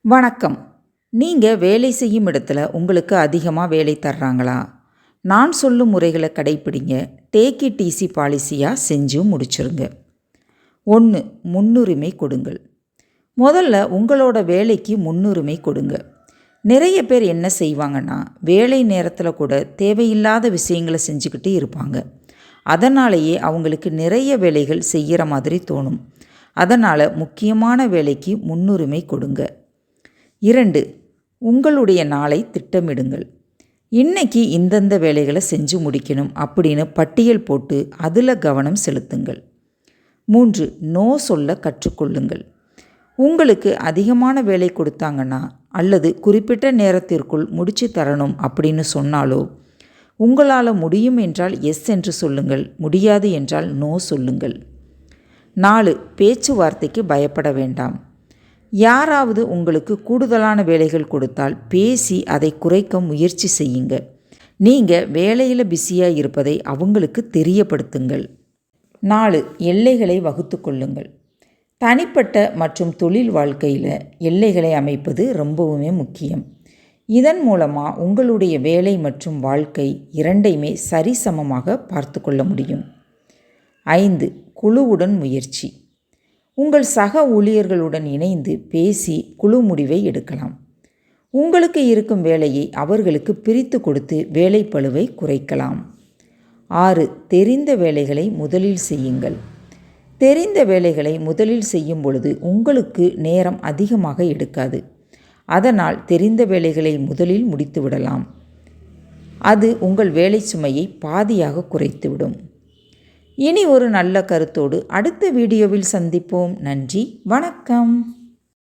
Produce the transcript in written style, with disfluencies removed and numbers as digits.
வணக்கம். நீங்கள் வேலை செய்யும் இடத்துல உங்களுக்கு அதிகமாக வேலை தர்றாங்களா? நான் சொல்லும் முறைகளை கடைப்பிடிங்க. டேக் இட் ஈஸி பாலிசியாக செஞ்சும் முடிச்சிருங்க. 1. முன்னுரிமை கொடுங்கள். முதல்ல உங்களோட வேலைக்கு முன்னுரிமை கொடுங்க. நிறைய பேர் என்ன செய்வாங்கன்னா, வேலை நேரத்தில் கூட தேவையில்லாத விஷயங்களை செஞ்சுக்கிட்டு இருப்பாங்க. அதனாலேயே அவங்களுக்கு நிறைய வேலைகள் செய்கிற மாதிரி தோணும். அதனால் முக்கியமான வேலைக்கு முன்னுரிமை கொடுங்க. 2. உங்களுடைய நாளை திட்டமிடுங்கள். இன்னைக்கு இந்தந்த வேலைகளை செஞ்சு முடிக்கணும் அப்படின்னு பட்டியல் போட்டு அதில் கவனம் செலுத்துங்கள். 3. நோ சொல்ல கற்றுக்கொள்ளுங்கள். உங்களுக்கு அதிகமான வேலை கொடுத்தாங்கன்னா அல்லது குறிப்பிட்ட நேரத்திற்குள் முடிச்சு தரணும் அப்படின்னு சொன்னாலோ, உங்களால் முடியும் என்றால் எஸ் என்று சொல்லுங்கள், முடியாது என்றால் நோ சொல்லுங்கள். 4. பேச்சுவார்த்தைக்கு பயப்பட வேண்டாம். யாராவது உங்களுக்கு கூடுதலான வேலைகள் கொடுத்தால் பேசி அதை குறைக்க முயற்சி செய்யுங்க. நீங்கள் வேலையில் பிஸியாக இருப்பதை அவங்களுக்கு தெரியப்படுத்துங்கள். 4. எல்லைகளை வகுத்து கொள்ளுங்கள். தனிப்பட்ட மற்றும் தொழில் வாழ்க்கையில் எல்லைகளை அமைப்பது ரொம்பவுமே முக்கியம். இதன் மூலமாக உங்களுடைய வேலை மற்றும் வாழ்க்கை இரண்டையுமே சரிசமமாக பார்த்து கொள்ள முடியும். 5. குழுவுடன் முயற்சி. உங்கள் சக ஊழியர்களுடன் இணைந்து பேசி குழு முடிவை எடுக்கலாம். உங்களுக்கு இருக்கும் வேலையை அவர்களுக்கு பிரித்து கொடுத்து வேலைப்பளுவை குறைக்கலாம். 6. தெரிந்த வேலைகளை முதலில் செய்யுங்கள். தெரிந்த வேலைகளை முதலில் செய்யும் பொழுது உங்களுக்கு நேரம் அதிகமாக எடுக்காது. அதனால் தெரிந்த வேலைகளை முதலில் முடித்துவிடலாம். அது உங்கள் வேலை சுமையை பாதியாக குறைத்துவிடும். இனி ஒரு நல்ல கருத்தோடு அடுத்த வீடியோவில் சந்திப்போம். நன்றி, வணக்கம்.